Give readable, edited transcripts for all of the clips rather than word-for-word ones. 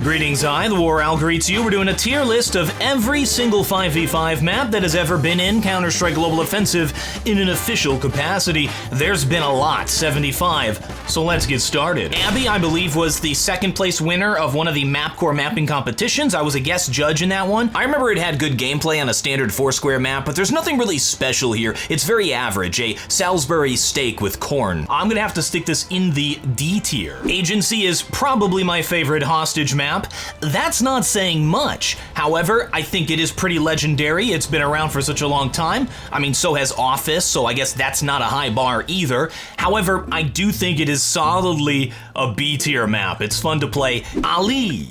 Greetings, TheWarOwl greets you. We're doing a tier list of every single 5v5 map that has ever been in Counter-Strike Global Offensive in an official capacity. There's been a lot, 75, so let's get started. Abby, I believe, was the second place winner of one of the MapCore mapping competitions. I was a guest judge in that one. I remember it had good gameplay on a standard 4-square map, but there's nothing really special here. It's very average, a Salisbury steak with corn. I'm gonna have to stick this in the D tier. Agency is probably my favorite hostage map. That's not saying much. However, I think it is pretty legendary. It's been around for such a long time. I mean, so has Office, so I guess that's not a high bar either. However, I do think it is solidly a B tier map. It's fun to play. Ali.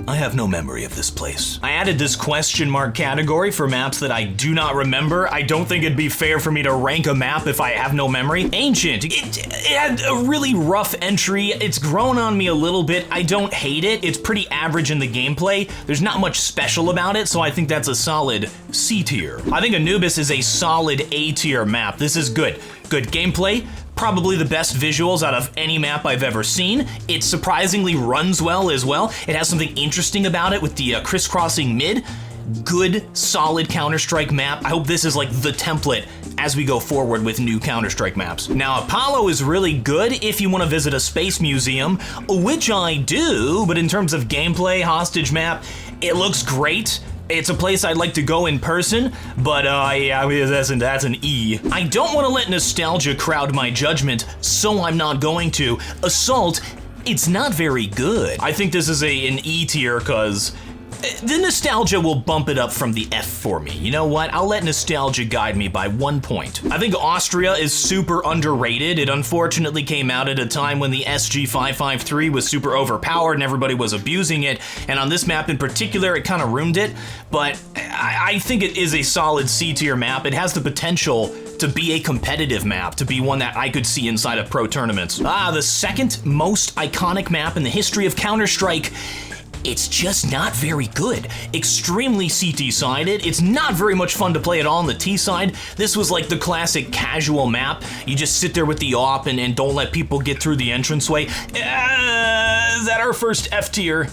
I have no memory of this place. I added this question mark category for maps that I do not remember. I don't think it'd be fair for me to rank a map if I have no memory. Ancient, it had a really rough entry. It's grown on me a little bit. I don't hate it. It's pretty average in the gameplay. There's not much special about it, so I think that's a solid C tier. I think Anubis is a solid A tier map. This is good. Good gameplay. Probably the best visuals out of any map I've ever seen. It surprisingly runs well as well. It has something interesting about it with the crisscrossing mid. Good, solid Counter-Strike map. I hope this is like the template as we go forward with new Counter-Strike maps. Now, Apollo is really good if you want to visit a space museum, which I do, but in terms of gameplay, hostage map, it looks great. It's a place I'd like to go in person, but yeah, that's an E. I don't want to let nostalgia crowd my judgment, so I'm not going to. Assault, it's not very good. I think this is an E tier because the nostalgia will bump it up from the F for me. You know what? I'll let nostalgia guide me by 1 point. I think Austria is super underrated. It unfortunately came out at a time when the SG553 was super overpowered and everybody was abusing it. And on this map in particular, it kind of ruined it. But I think it is a solid C tier map. It has the potential to be a competitive map, to be one that I could see inside of pro tournaments. The second most iconic map in the history of Counter-Strike. It's just not very good. Extremely CT-sided. It's not very much fun to play at all on the T side. This was like the classic casual map. You just sit there with the AWP and don't let people get through the entranceway. Is that our first F tier?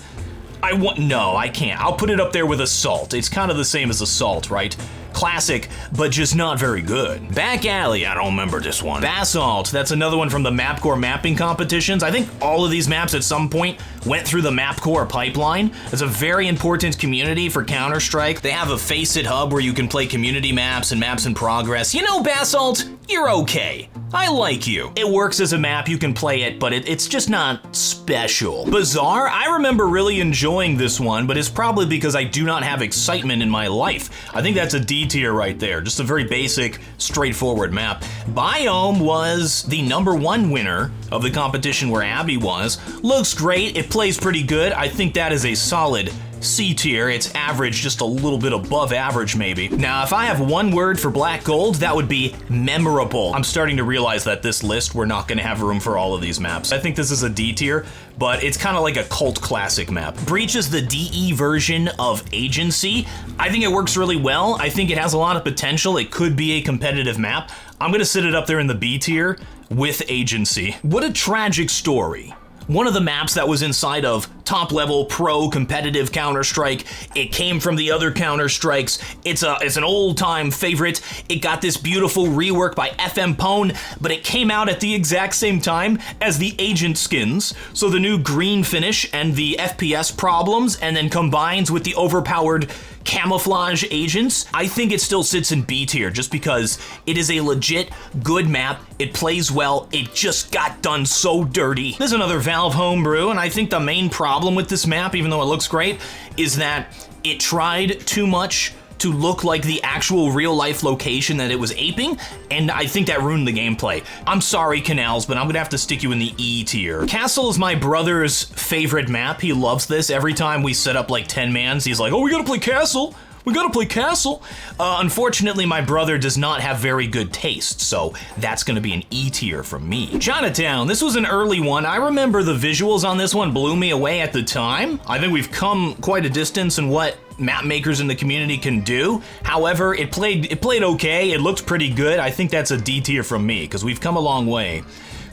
No, I can't. I'll put it up there with Assault. It's kind of the same as Assault, right? Classic, but just not very good. Back Alley, I don't remember this one. Basalt, that's another one from the MapCore mapping competitions. I think all of these maps at some point went through the MapCore pipeline. It's a very important community for Counter-Strike. They have a Faceit hub where you can play community maps and maps in progress. You know, Basalt, you're okay. I like you. It works as a map, you can play it, but it's just not special. Bazaar, I remember really enjoying this one, but it's probably because I do not have excitement in my life. I think that's a D tier right there, just a very basic, straightforward map. Biome was the #1 winner of the competition where Abby was. Looks great, it plays pretty good. I think that is a solid C tier. It's average, just a little bit above average maybe. Now, if I have one word for Black Gold, that would be memorable. I'm starting to realize that this list, we're not gonna have room for all of these maps. I think this is a D tier, but it's kind of like a cult classic map. Breach is the DE version of Agency. I think it works really well. I think it has a lot of potential. It could be a competitive map. I'm gonna sit it up there in the B tier with Agency. What a tragic story. One of the maps that was inside of top-level pro competitive Counter-Strike. It came from the other Counter-Strikes. It's an old-time favorite. It got this beautiful rework by FM Pone, but it came out at the exact same time as the Agent skins. So the new green finish and the FPS problems, and then combines with the overpowered camouflage agents. I think it still sits in B tier just because it is a legit good map. It plays well. It just got done so dirty. There's another Valve homebrew, and I think the main problem with this map, even though it looks great, is that it tried too much to look like the actual real-life location that it was aping, and I think that ruined the gameplay. I'm sorry, Canals, but I'm gonna have to stick you in the E tier. Castle is my brother's favorite map. He loves this. Every time we set up like 10 mans, he's like, oh, we gotta play Castle. We gotta play Castle. Unfortunately, my brother does not have very good taste, so that's gonna be an E tier from me. Chinatown, this was an early one. I remember the visuals on this one blew me away at the time. I think we've come quite a distance in what map makers in the community can do. However, it played okay. It looked pretty good. I think that's a D tier from me, because we've come a long way.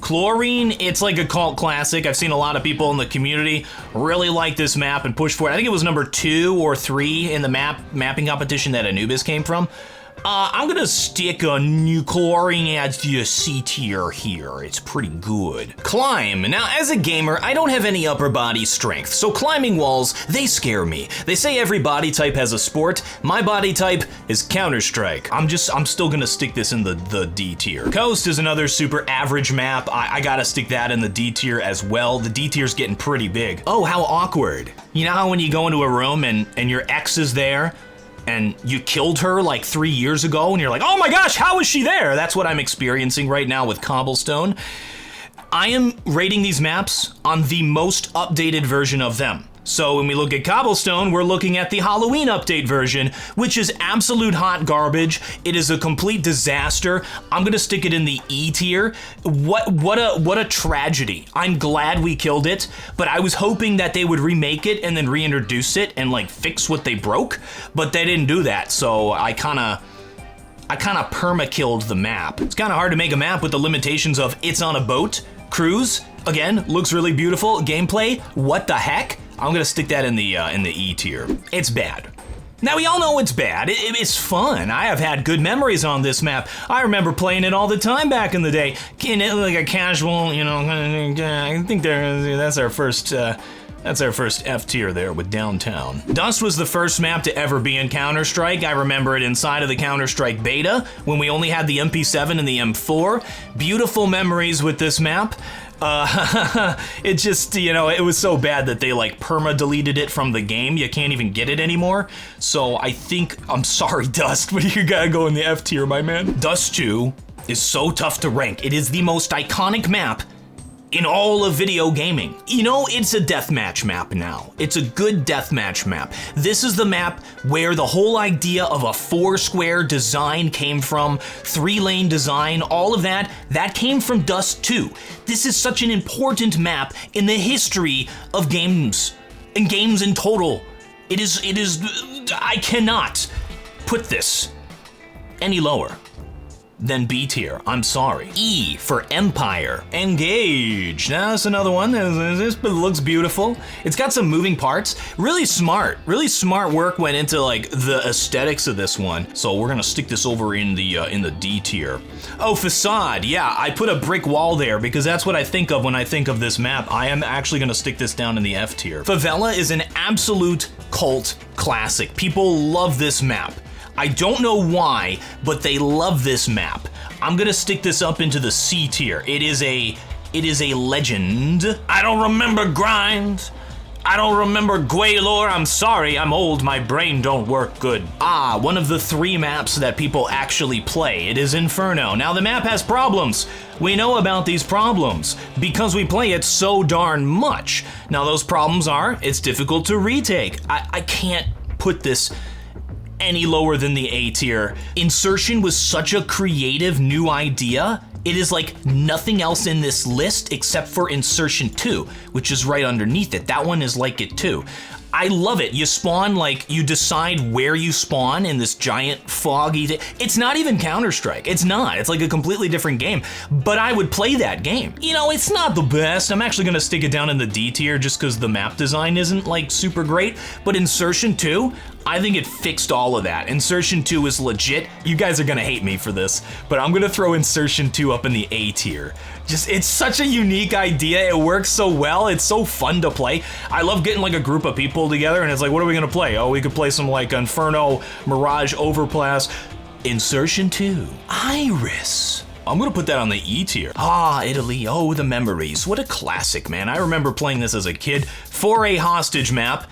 Chlorine, it's like a cult classic. I've seen a lot of people in the community really like this map and push for it. I think it was number 2 or 3 in the mapping competition that Anubis came from. I'm gonna stick a new Chlorine adds to your C tier here. It's pretty good. Climb. Now, as a gamer, I don't have any upper body strength, so climbing walls, they scare me. They say every body type has a sport. My body type is Counter-Strike. I'm still gonna stick this in the D tier. Coast is another super average map. I gotta stick that in the D tier as well. The D tier's getting pretty big. Oh, how awkward. You know how when you go into a room and your ex is there, and you killed her like 3 years ago, and you're like, oh my gosh, how is she there? That's what I'm experiencing right now with Cobblestone. I am rating these maps on the most updated version of them. So when we look at Cobblestone, we're looking at the Halloween update version, which is absolute hot garbage. It is a complete disaster. I'm gonna stick it in the E tier. What a tragedy. I'm glad we killed it, but I was hoping that they would remake it and then reintroduce it and like fix what they broke, but they didn't do that. So I kinda perma-killed the map. It's kinda hard to make a map with the limitations of it's on a boat, cruise, again, looks really beautiful, gameplay, what the heck? I'm gonna stick that in the E tier. It's bad. Now we all know it's bad. It's fun. I have had good memories on this map. I remember playing it all the time back in the day. Like a casual, you know, I think that's our first F tier there with Downtown. Dust was the first map to ever be in Counter-Strike. I remember it inside of the Counter-Strike beta when we only had the MP7 and the M4. Beautiful memories with this map. It just, you know, it was so bad that they like perma-deleted it from the game. You can't even get it anymore. So I think, I'm sorry, Dust, but you gotta go in the F tier, my man. Dust 2 is so tough to rank. It is the most iconic map in all of video gaming. You know, it's a deathmatch map now. It's a good deathmatch map. This is the map where the whole idea of a 4-square design came from, 3-lane design, all of that came from Dust 2. This is such an important map in the history of games, and games in total. It is, I cannot put this any lower than B tier. I'm sorry. E for Empire. Engage. Now that's another one. This looks beautiful. It's got some moving parts. Really smart work went into like the aesthetics of this one. So we're gonna stick this over in the D tier. Oh, Facade. Yeah, I put a brick wall there because that's what I think of when I think of this map. I am actually gonna stick this down in the F tier. Favela is an absolute cult classic. People love this map. I don't know why, but they love this map. I'm gonna stick this up into the C tier. It is a legend. I don't remember Grind. I don't remember Gwaylor. I'm sorry, I'm old, my brain don't work good. Ah, one of the 3 maps that people actually play. It is Inferno. Now the map has problems. We know about these problems because we play it so darn much. Now those problems are, it's difficult to retake. I can't put this any lower than the A tier. Insertion was such a creative new idea. It is like nothing else in this list except for Insertion 2, which is right underneath it. That one is like it too. I love it. You spawn, like, you decide where you spawn in this giant foggy thing. It's not even Counter-Strike. It's not. It's like a completely different game. But I would play that game. You know, it's not the best. I'm actually gonna stick it down in the D tier just because the map design isn't, like, super great. But Insertion 2, I think it fixed all of that. Insertion 2 is legit. You guys are gonna hate me for this, but I'm gonna throw Insertion 2 up in the A tier. Just, it's such a unique idea. It works so well. It's so fun to play. I love getting like a group of people together and it's like, what are we gonna play? Oh, we could play some like Inferno, Mirage, Overpass. Insertion 2, Iris. I'm gonna put that on the E tier. Ah, Italy, oh, the memories. What a classic, man. I remember playing this as a kid for a hostage map.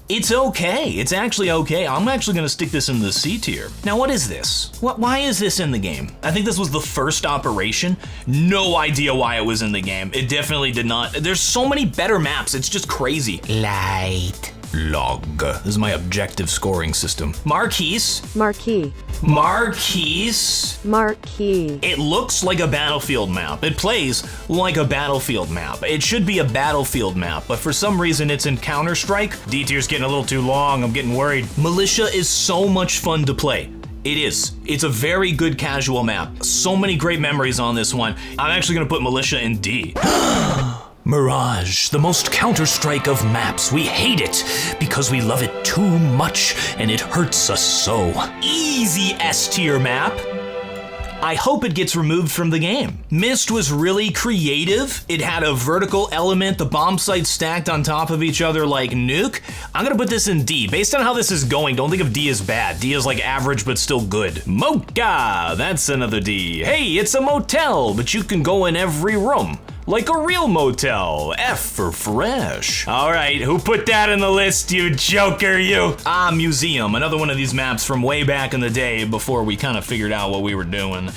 It's okay, it's actually okay. I'm actually gonna stick this in the C tier. Now what is this? Why is this in the game? I think this was the first operation. No idea why it was in the game. It definitely did not. There's so many better maps, it's just crazy. Light. Log. This is my objective scoring system. Marquise. Marquee. Marquise. Marquee. It looks like a Battlefield map. It plays like a Battlefield map. It should be a Battlefield map, but for some reason it's in Counter-Strike. D tier's getting a little too long, I'm getting worried. Militia is so much fun to play. It is. It's a very good casual map. So many great memories on this one. I'm actually gonna put Militia in D. Mirage, the most Counter-Strike of maps. We hate it because we love it too much and it hurts us so. Easy S tier map. I hope it gets removed from the game. Mist was really creative. It had a vertical element, the bomb sites stacked on top of each other like Nuke. I'm gonna put this in D. Based on how this is going, don't think of D as bad. D is like average but still good. Mocha, that's another D. Hey, it's a motel, but you can go in every room. Like a real motel. F for fresh. All right, who put that in the list, you joker, you? Ah, Museum, another one of these maps from way back in the day before we kind of figured out what we were doing.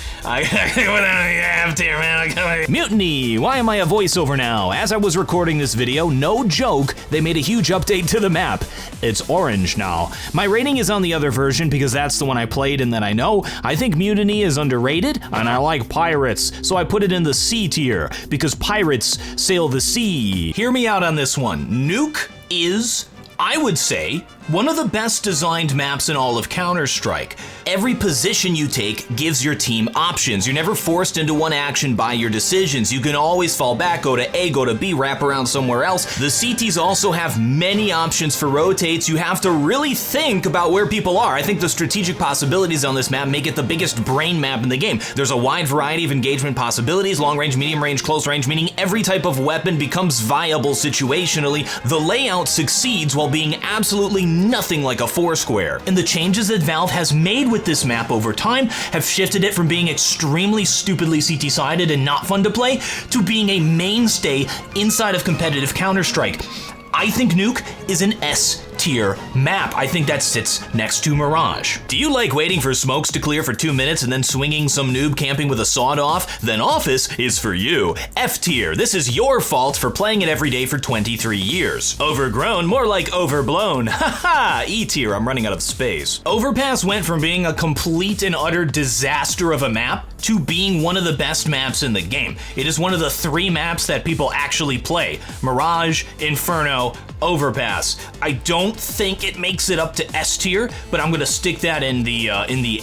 Mutiny, why am I a voiceover now? As I was recording this video, no joke, they made a huge update to the map. It's orange now. My rating is on the other version because that's the one I played and that I know. I think Mutiny is underrated, and I like pirates, so I put it in the C tier because pirates sail the sea. Hear me out on this one. Nuke is, I would say, one of the best designed maps in all of Counter-Strike. Every position you take gives your team options. You're never forced into one action by your decisions. You can always fall back, go to A, go to B, wrap around somewhere else. The CTs also have many options for rotates. You have to really think about where people are. I think the strategic possibilities on this map make it the biggest brain map in the game. There's a wide variety of engagement possibilities, long range, medium range, close range, meaning every type of weapon becomes viable situationally. The layout succeeds while being absolutely nothing like a Foursquare. And the changes that Valve has made with this map over time have shifted it from being extremely stupidly CT-sided and not fun to play to being a mainstay inside of competitive Counter-Strike. I think Nuke is an S tier map. I think that sits next to Mirage. Do you like waiting for smokes to clear for 2 minutes and then swinging some noob camping with a sawed-off? Then Office is for you. F tier. This is your fault for playing it every day for 23 years. Overgrown, more like overblown. Haha. E tier. I'm running out of space. Overpass went from being a complete and utter disaster of a map to being one of the best maps in the game. It is one of the 3 maps that people actually play. Mirage, Inferno, Overpass. I don't think it makes it up to S tier, but I'm gonna stick that in the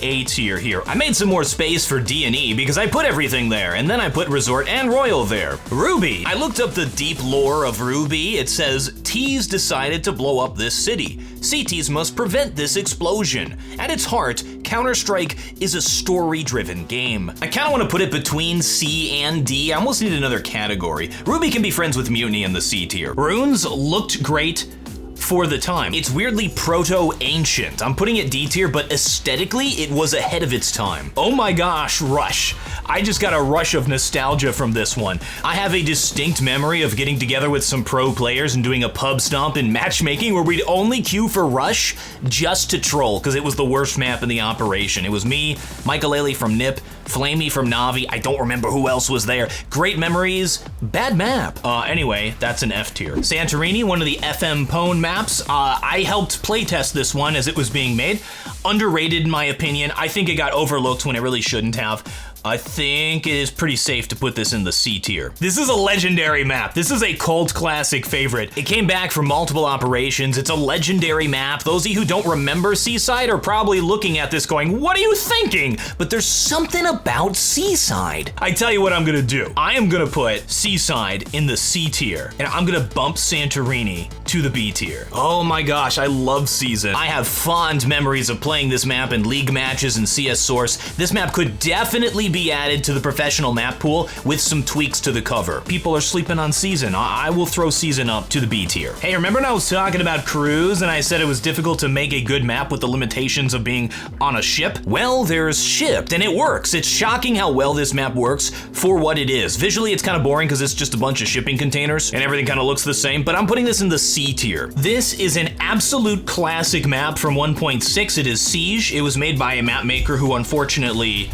A tier here. I made some more space for D and E because I put everything there, and then I put Resort and Royal there. Ruby. I looked up the deep lore of Ruby. It says, T's decided to blow up this city. CTs must prevent this explosion. At its heart, Counter-Strike is a story-driven game. I kinda wanna put it between C and D. I almost need another category. Ruby can be friends with Mutiny in the C tier. Runes looked great for the time. It's weirdly proto-ancient. I'm putting it D tier, but aesthetically, it was ahead of its time. Oh my gosh, Rush. I just got a rush of nostalgia from this one. I have a distinct memory of getting together with some pro players and doing a pub stomp in matchmaking where we'd only queue for Rush just to troll, because it was the worst map in the operation. It was me, Michael from Nip, Flamey from Navi, I don't remember who else was there. Great memories, bad map. Anyway, that's an F tier. Santorini, one of the FM Pwn maps. I helped playtest this one as it was being made. Underrated in my opinion. I think it got overlooked when it really shouldn't have. I think it is pretty safe to put this in the C tier. This is a legendary map. This is a cult classic favorite. It came back from multiple operations. It's a legendary map. Those of you who don't remember Seaside are probably looking at this going, what are you thinking? But there's something about Seaside. I tell you what I'm gonna do. I am gonna put Seaside in the C tier, and I'm gonna bump Santorini to the B tier. Oh my gosh, I love Season. I have fond memories of playing this map in league matches and CS Source. This map could definitely be added to the professional map pool with some tweaks to the cover. People are sleeping on Season. I will throw Season up to the B tier. Hey, remember when I was talking about Cruise and I said it was difficult to make a good map with the limitations of being on a ship? Well, there's Shipped, and it works. It's shocking how well this map works for what it is. Visually, it's kind of boring because it's just a bunch of shipping containers and everything kind of looks the same, but I'm putting this in the C tier. This is an absolute classic map from 1.6. It is Siege. It was made by a map maker who unfortunately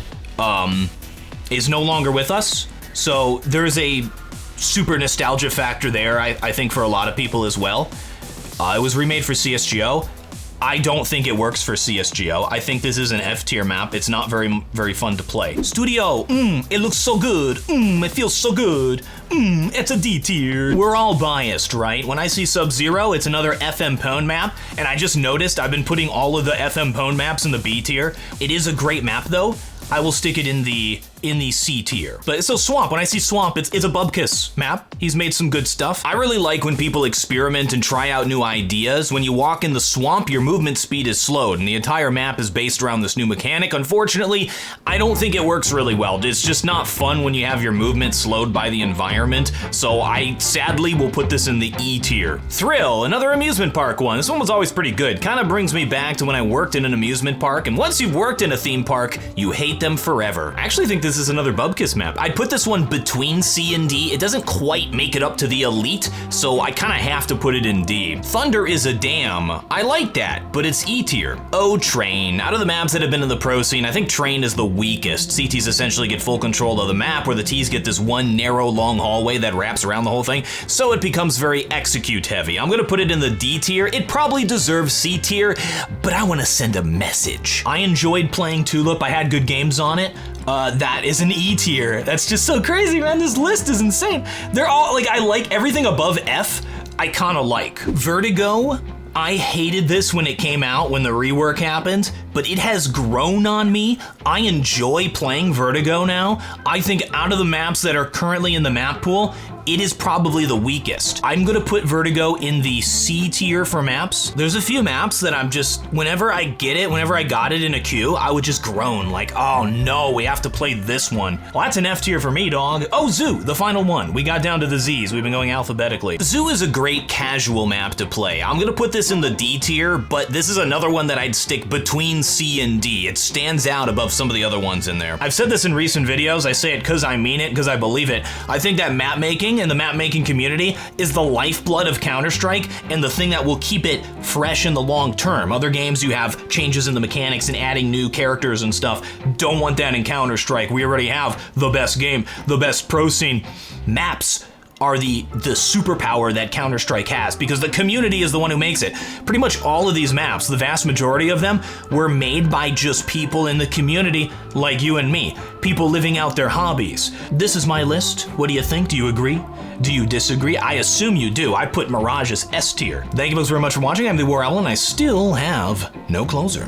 is no longer with us. So there's a super nostalgia factor there, I think, for a lot of people as well. It was remade for CSGO. I don't think it works for CSGO. I think this is an F tier map. It's not very fun to play. Studio, it looks so good. It feels so good. It's a D tier. We're all biased, right? When I see Sub-Zero, it's another FM Pwn map, and I just noticed I've been putting all of the FM Pwn maps in the B tier. It is a great map though. I will stick it in the C tier. But so Swamp, when I see Swamp, it's a Bubkiss map. He's made some good stuff. I really like when people experiment and try out new ideas. When you walk in the Swamp, your movement speed is slowed, and the entire map is based around this new mechanic. Unfortunately, I don't think it works really well. It's just not fun when you have your movement slowed by the environment, so I sadly will put this in the E tier. Thrill, another amusement park one. This one was always pretty good. Kind of brings me back to when I worked in an amusement park, and once you've worked in a theme park, you hate them forever. I actually think this is another Bubkiss map. I'd put this one between C and D. It doesn't quite make it up to the elite, so I kind of have to put it in D. Thunder is a dam. I like that, but it's E tier. Oh, Train. Out of the maps that have been in the pro scene, I think Train is the weakest. CTs essentially get full control of the map, where the Ts get this one narrow, long hallway that wraps around the whole thing, so it becomes very execute heavy. I'm gonna put it in the D tier. It probably deserves C tier, but I wanna send a message. I enjoyed playing Tulip. I had good games on it. That is an E tier. That's just so crazy, man. This list is insane. They're all, like, I like everything above F, I kinda like. Vertigo, I hated this when it came out, when the rework happened, but it has grown on me. I enjoy playing Vertigo now. I think out of the maps that are currently in the map pool, it is probably the weakest. I'm gonna put Vertigo in the C tier for maps. There's a few maps that I'm just, whenever I get it, whenever I got it in a queue, I would just groan like, oh no, we have to play this one. Well, that's an F tier for me, dog. Oh, Zoo, the final one. We got down to the Z's. We've been going alphabetically. Zoo is a great casual map to play. I'm gonna put this in the D tier, but this is another one that I'd stick between C and D. It stands out above some of the other ones in there. I've said this in recent videos. I say it because I mean it, because I believe it. I think that map making and the map making community is the lifeblood of Counter-Strike and the thing that will keep it fresh in the long term. Other games, you have changes in the mechanics and adding new characters and stuff. Don't want that in Counter-Strike. We already have the best game, the best pro scene. Maps are the superpower that Counter-Strike has, because the community is the one who makes it. Pretty much all of these maps, the vast majority of them, were made by just people in the community like you and me, people living out their hobbies. This is my list. What do you think? Do you agree? Do you disagree? I assume you do. I put Mirage as S tier. Thank you folks very much for watching. I'm TheWarOwl, and I still have no closer.